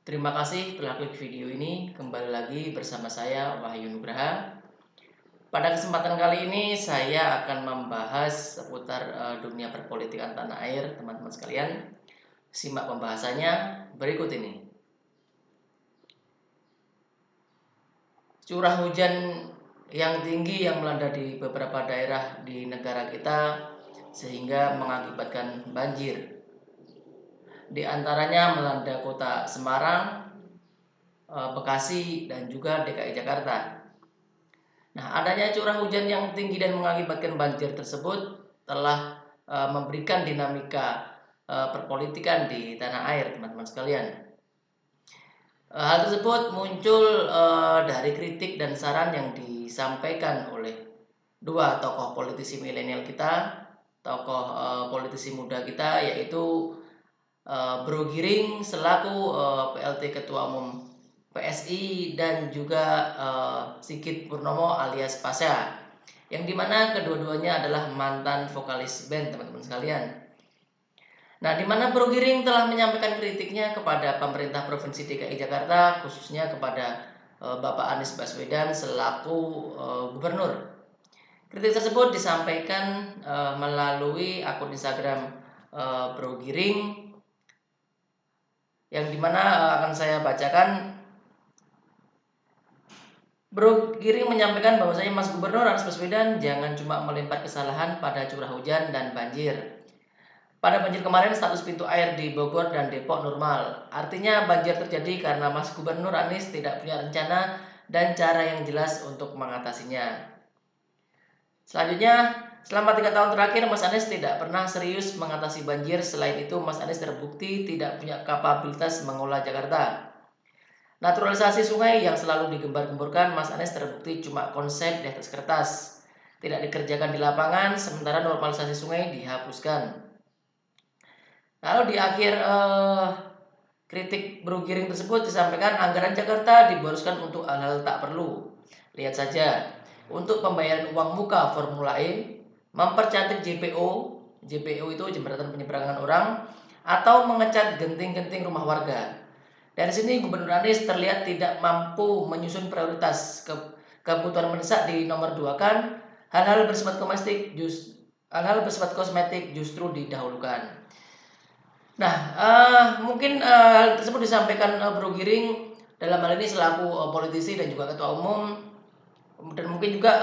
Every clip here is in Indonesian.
Terima kasih telah klik video ini. Kembali lagi bersama saya Wahyu Nugraha. Pada kesempatan kali ini saya akan membahas seputar dunia perpolitikan tanah air, teman-teman sekalian. Simak pembahasannya berikut ini. Curah hujan yang tinggi yang melanda di beberapa daerah di negara kita sehingga mengakibatkan banjir. Di antaranya melanda kota Semarang, Bekasi, dan juga DKI Jakarta. Nah, adanya curah hujan yang tinggi dan mengakibatkan banjir tersebut telah memberikan dinamika perpolitikan di tanah air, teman-teman sekalian. Hal tersebut muncul dari kritik dan saran yang disampaikan oleh dua tokoh politisi milenial kita, tokoh politisi muda kita, yaitu Bro Giring selaku PLT Ketua Umum PSI dan juga Sigit Purnomo alias Pasha, yang dimana kedua-duanya adalah mantan vokalis band, teman-teman sekalian. Nah, dimana Bro Giring telah menyampaikan kritiknya kepada pemerintah Provinsi DKI Jakarta, khususnya kepada Bapak Anies Baswedan selaku gubernur. Kritik tersebut disampaikan melalui akun Instagram Bro Giring, yang dimana akan saya bacakan. Bro Giring menyampaikan bahwasanya Mas Gubernur Anies Baswedan jangan cuma melempar kesalahan pada curah hujan dan banjir. Pada banjir kemarin status pintu air di Bogor dan Depok normal. Artinya banjir terjadi karena Mas Gubernur Anies tidak punya rencana dan cara yang jelas untuk mengatasinya. Selanjutnya, selama 3 tahun terakhir Mas Anies tidak pernah serius mengatasi banjir. Selain itu, Mas Anies terbukti tidak punya kapabilitas mengolah Jakarta. Naturalisasi sungai yang selalu digembar-gemborkan Mas Anies terbukti cuma konsep di atas kertas, tidak dikerjakan di lapangan, sementara normalisasi sungai dihapuskan. Lalu di akhir kritik Bro Giring tersebut disampaikan anggaran Jakarta diboroskan untuk hal-hal tak perlu. Lihat saja, untuk pembayaran uang muka Formula E, mempercantik JPO itu jembatan penyeberangan orang, atau mengecat genting-genting rumah warga. Dari sini Gubernur Anies terlihat tidak mampu menyusun prioritas. Kebutuhan mendesak di nomor 2 kan, hal-hal bersifat kosmetik justru didahulukan. Nah, mungkin hal tersebut disampaikan Bro Giring dalam hal ini selaku politisi dan juga ketua umum, dan mungkin juga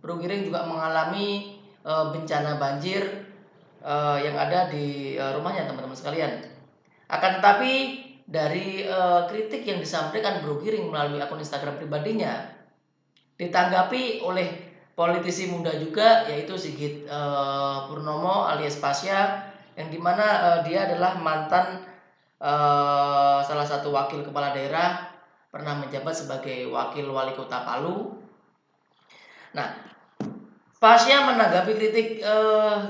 Bro Giring juga mengalami bencana banjir yang ada di rumahnya, teman-teman sekalian. Akan tetapi dari kritik yang disampaikan Bro Giring melalui akun Instagram pribadinya ditanggapi oleh politisi muda juga, yaitu Sigit Purnomo alias Pasha, yang dimana dia adalah mantan salah satu wakil kepala daerah, pernah menjabat sebagai wakil wali kota Palu. Nah, Pasha menanggapi kritik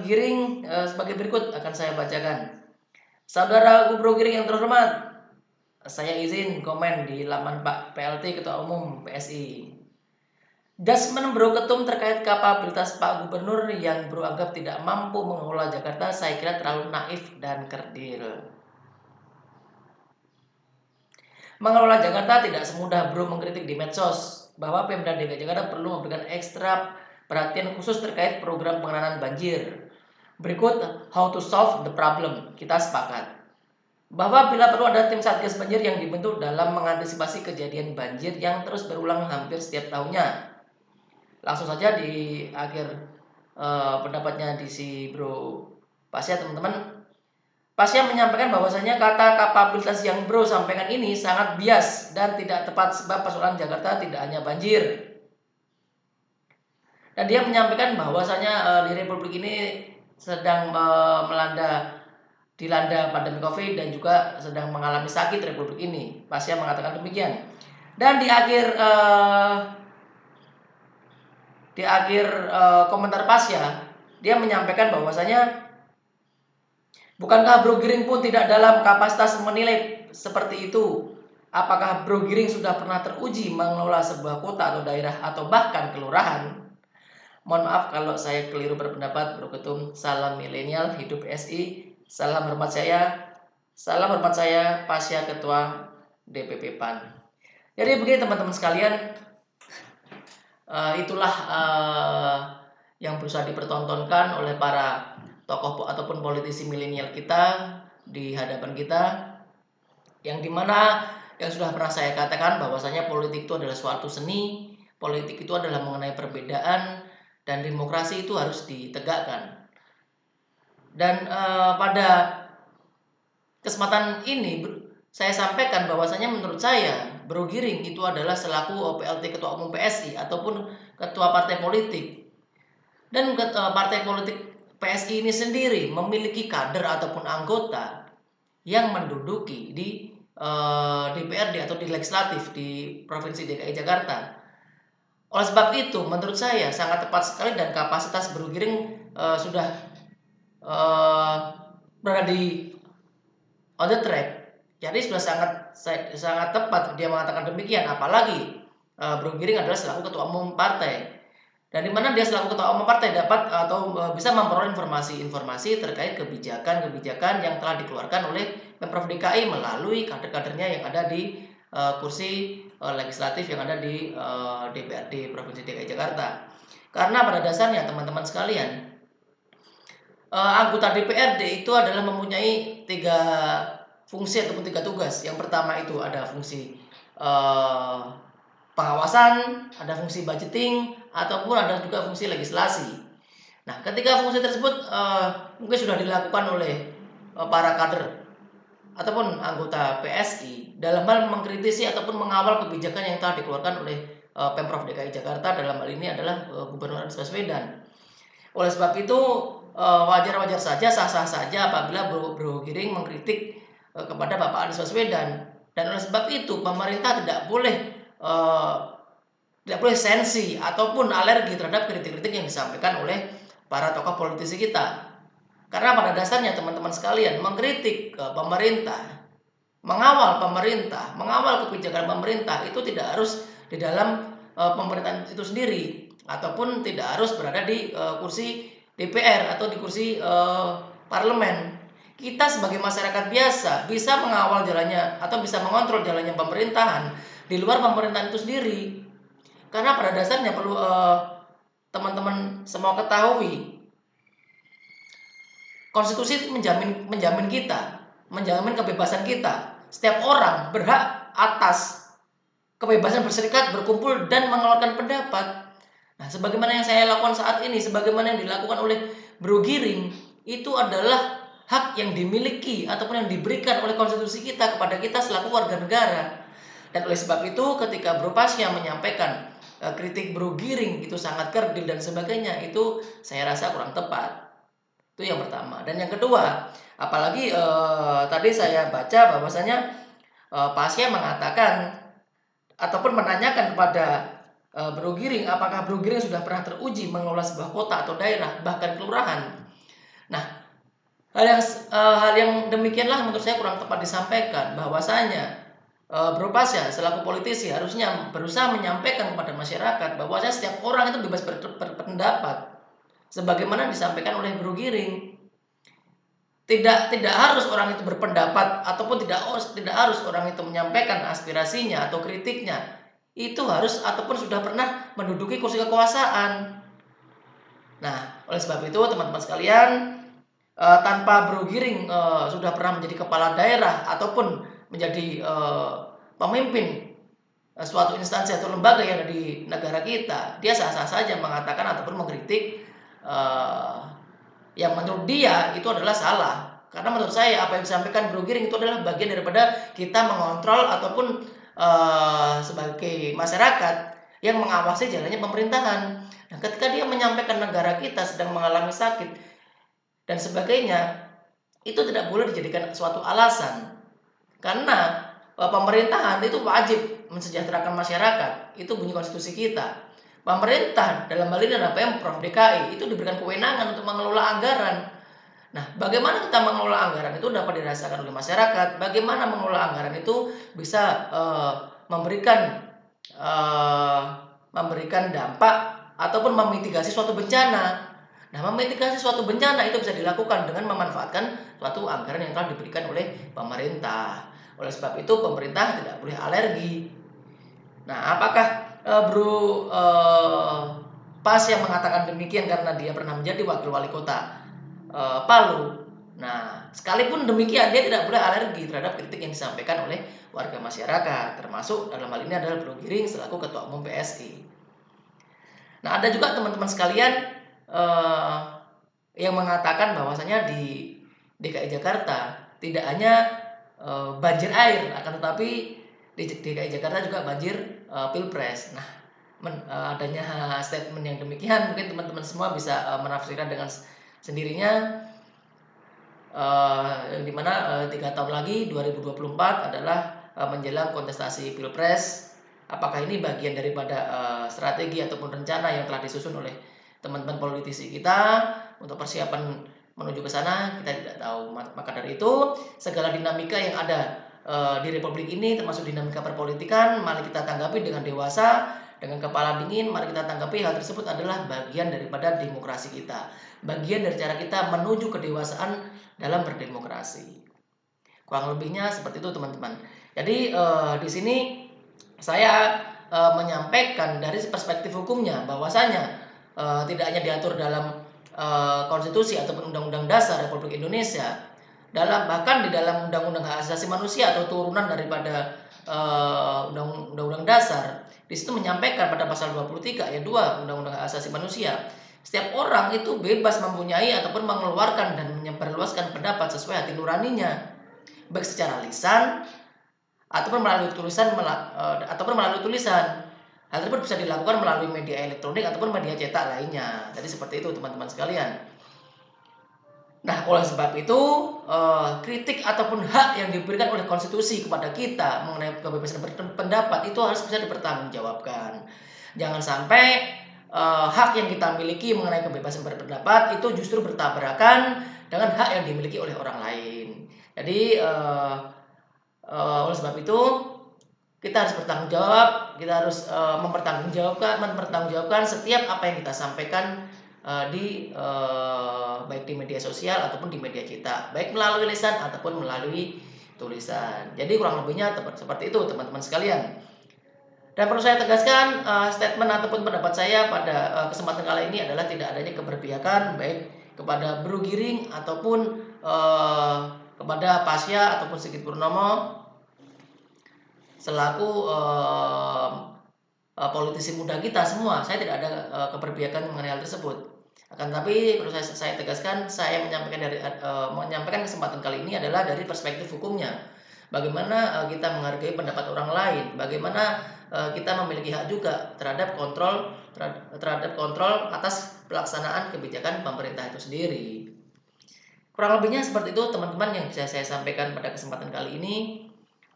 Giring sebagai berikut, akan saya bacakan. Saudara Bro Giring yang terhormat, saya izin komen di laman Pak PLT Ketua Umum PSI. Jasmen Bro Ketum terkait kapabilitas Pak Gubernur yang Bro anggap tidak mampu mengelola Jakarta, saya kira terlalu naif dan kerdil. Mengelola Jakarta tidak semudah Bro mengkritik di medsos bahwa Pemda DKI Jakarta perlu memberikan ekstra perhatian khusus terkait program penanganan banjir. Berikut how to solve the problem. Kita sepakat bahwa bila perlu ada tim satgas banjir yang dibentuk dalam mengantisipasi kejadian banjir yang terus berulang hampir setiap tahunnya. Langsung saja di akhir pendapatnya di si Bro Pasha, teman-teman. Pasha menyampaikan bahwasanya kata kapabilitas yang Bro sampaikan ini sangat bias dan tidak tepat sebab persoalan Jakarta tidak hanya banjir. Dan dia menyampaikan bahwasanya di Republik ini sedang dilanda pandemi COVID dan juga sedang mengalami sakit Republik ini. Pasha mengatakan demikian. Dan di akhir komentar Pasha, dia menyampaikan bahwasanya bukankah Bro Giring pun tidak dalam kapasitas menilai seperti itu? Apakah Bro Giring sudah pernah teruji mengelola sebuah kota atau daerah atau bahkan kelurahan? Mohon maaf kalau saya keliru berpendapat, Bro Ketum. Salam milenial, hidup SI. Salam hormat saya. Salam hormat saya, Pasya Ketua DPP PAN. Jadi begini teman-teman sekalian, itulah yang berusaha dipertontonkan oleh para tokoh ataupun politisi milenial kita di hadapan kita, yang dimana yang sudah pernah saya katakan bahwasanya politik itu adalah suatu seni, politik itu adalah mengenai perbedaan, dan demokrasi itu harus ditegakkan. Dan pada kesempatan ini saya sampaikan bahwasanya menurut saya Bro Giring itu adalah selaku OPLT Ketua Umum PSI ataupun Ketua Partai Politik, dan Partai Politik PSI ini sendiri memiliki kader ataupun anggota yang menduduki di DPRD atau di legislatif di Provinsi DKI Jakarta. Oleh sebab itu menurut saya sangat tepat sekali dan kapasitas Bro Giring sudah berada di on the track. Jadi sudah sangat tepat dia mengatakan demikian. Apalagi Bro Giring adalah selaku ketua umum partai, dan di mana dia selaku ketua umum partai dapat atau bisa memperoleh informasi-informasi terkait kebijakan-kebijakan yang telah dikeluarkan oleh Pemprov DKI melalui kader-kadernya yang ada di kursi legislatif yang ada di DPRD Provinsi DKI Jakarta. Karena pada dasarnya teman-teman sekalian, anggota DPRD itu adalah mempunyai 3 fungsi ataupun 3 tugas. Yang pertama itu ada fungsi pengawasan, ada fungsi budgeting, ataupun ada juga fungsi legislasi. Nah, ketika fungsi tersebut mungkin sudah dilakukan oleh para kader ataupun anggota PSI dalam hal mengkritisi ataupun mengawal kebijakan yang telah dikeluarkan oleh Pemprov DKI Jakarta, dalam hal ini adalah Gubernur Anies Baswedan. Oleh sebab itu wajar-wajar saja, sah-sah saja apabila Bro Giring mengkritik kepada Bapak Anies Baswedan. Dan oleh sebab itu pemerintah tidak boleh sensi ataupun alergi terhadap kritik-kritik yang disampaikan oleh para tokoh politisi kita. Karena pada dasarnya teman-teman sekalian, mengkritik pemerintah, mengawal pemerintah, mengawal kebijakan pemerintah itu tidak harus di dalam pemerintahan itu sendiri, ataupun tidak harus berada di kursi DPR atau di kursi parlemen. Kita sebagai masyarakat biasa bisa mengawal jalannya atau bisa mengontrol jalannya pemerintahan di luar pemerintahan itu sendiri. Karena pada dasarnya perlu teman-teman semua ketahui, konstitusi itu menjamin kita, menjamin kebebasan kita. Setiap orang berhak atas kebebasan berserikat, berkumpul, dan mengeluarkan pendapat. Nah, sebagaimana yang saya lakukan saat ini, sebagaimana yang dilakukan oleh Bro Giring, itu adalah hak yang dimiliki ataupun yang diberikan oleh konstitusi kita kepada kita selaku warga negara. Dan oleh sebab itu ketika Bro Pasya menyampaikan kritik Bro Giring itu sangat kerdil dan sebagainya, itu saya rasa kurang tepat. Itu yang pertama. Dan yang kedua, apalagi tadi saya baca bahwasanya Pasya mengatakan ataupun menanyakan kepada Bro Giring, apakah Bro Giring sudah pernah teruji mengelola sebuah kota atau daerah, bahkan kelurahan. Nah, hal yang demikianlah menurut saya kurang tepat disampaikan, bahwasanya Bro Pasya selaku politisi harusnya berusaha menyampaikan kepada masyarakat bahwasanya setiap orang itu bebas berpendapat, sebagaimana disampaikan oleh Bro Giring. Tidak harus orang itu berpendapat ataupun tidak harus orang itu menyampaikan aspirasinya atau kritiknya itu harus ataupun sudah pernah menduduki kursi kekuasaan. Nah, oleh sebab itu teman-teman sekalian, tanpa Bro Giring sudah pernah menjadi kepala daerah ataupun menjadi pemimpin suatu instansi atau lembaga yang ada di negara kita, dia sah-sah saja mengatakan ataupun mengkritik yang menurut dia itu adalah salah. Karena menurut saya apa yang disampaikan Bro Giring itu adalah bagian daripada kita mengontrol ataupun sebagai masyarakat yang mengawasi jalannya pemerintahan. Nah, ketika dia menyampaikan negara kita sedang mengalami sakit dan sebagainya, itu tidak boleh dijadikan suatu alasan. Karena pemerintahan itu wajib mensejahterakan masyarakat. Itu bunyi konstitusi kita. Pemerintah dalam hal ini adalah Pemprov DKI itu diberikan kewenangan untuk mengelola anggaran. Nah, bagaimana kita mengelola anggaran itu dapat dirasakan oleh masyarakat. Bagaimana mengelola anggaran itu bisa memberikan dampak ataupun memitigasi suatu bencana. Nah, memitigasi suatu bencana itu bisa dilakukan dengan memanfaatkan suatu anggaran yang telah diberikan oleh pemerintah. Oleh sebab itu pemerintah tidak boleh alergi. Nah, apakah Bro Pas yang mengatakan demikian karena dia pernah menjadi wakil wali kota Palu? Nah, sekalipun demikian dia tidak boleh alergi terhadap kritik yang disampaikan oleh warga masyarakat, termasuk dalam hal ini adalah Bro Giring selaku Ketua Umum PSI. Nah, ada juga teman-teman sekalian eh, yang mengatakan bahwasanya di DKI Jakarta tidak hanya banjir air, akan tetapi di DKI Jakarta juga banjir pilpres. Nah, adanya statement yang demikian mungkin teman-teman semua bisa menafsirkan dengan sendirinya, yang dimana 3 tahun lagi 2024 adalah menjelang kontestasi pilpres. Apakah ini bagian daripada strategi ataupun rencana yang telah disusun oleh teman-teman politisi kita untuk persiapan menuju ke sana? Kita tidak tahu. Maka dari itu segala dinamika yang ada di Republik ini termasuk dinamika perpolitikan, mari kita tanggapi dengan dewasa, dengan kepala dingin. Mari kita tanggapi hal tersebut adalah bagian daripada demokrasi kita, bagian dari cara kita menuju kedewasaan dalam berdemokrasi. Kurang lebihnya seperti itu teman-teman. Jadi di sini saya menyampaikan dari perspektif hukumnya bahwasanya tidak hanya diatur dalam konstitusi ataupun undang-undang dasar Republik Indonesia, bahkan di dalam undang-undang hak asasi manusia atau turunan daripada undang-undang dasar, di situ menyampaikan pada pasal 23 ayat 2 undang-undang hak asasi manusia, setiap orang itu bebas mempunyai ataupun mengeluarkan dan menyebarluaskan pendapat sesuai hati nuraninya, baik secara lisan ataupun melalui tulisan. Hal tersebut bisa dilakukan melalui media elektronik ataupun media cetak lainnya. Jadi seperti itu teman-teman sekalian. Nah, oleh sebab itu kritik ataupun hak yang diberikan oleh konstitusi kepada kita mengenai kebebasan berpendapat itu harus bisa dipertanggungjawabkan. Jangan sampai hak yang kita miliki mengenai kebebasan berpendapat itu justru bertabrakan dengan hak yang dimiliki oleh orang lain. Jadi oleh sebab itu kita harus bertanggung jawab, kita harus mempertanggungjawabkan setiap apa yang kita sampaikan baik di media sosial ataupun di media cetak, baik melalui lisan ataupun melalui tulisan. Jadi kurang lebihnya seperti itu teman-teman sekalian. Dan perlu saya tegaskan, statement ataupun pendapat saya pada kesempatan kali ini adalah tidak adanya keberpihakan baik kepada Bro Giring ataupun kepada Pasya ataupun Sigit Purnomo selaku politisi muda kita semua. Saya tidak ada keberpihakan mengenai hal tersebut. Akan tapi perlu saya tegaskan, saya menyampaikan kesempatan kali ini adalah dari perspektif hukumnya. Bagaimana kita menghargai pendapat orang lain, bagaimana kita memiliki hak juga terhadap kontrol atas pelaksanaan kebijakan pemerintah itu sendiri. Kurang lebihnya seperti itu teman-teman yang bisa saya sampaikan pada kesempatan kali ini.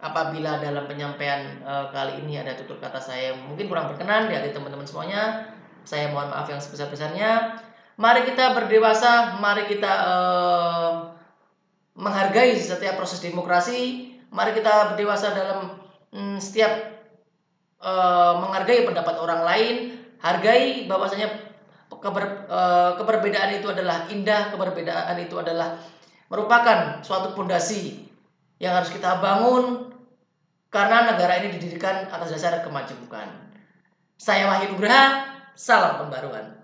Apabila dalam penyampaian kali ini ada tutur kata saya mungkin kurang berkenan di hati teman-teman semuanya, saya mohon maaf yang sebesar-besarnya. Mari kita berdewasa, mari kita menghargai setiap proses demokrasi. Mari kita berdewasa dalam setiap menghargai pendapat orang lain. Hargai bahwasanya keberbedaan itu adalah indah, keberbedaan itu adalah merupakan suatu fondasi yang harus kita bangun karena negara ini didirikan atas dasar kemajemukan. Saya Wahyu Nugraha, salam pembaruan.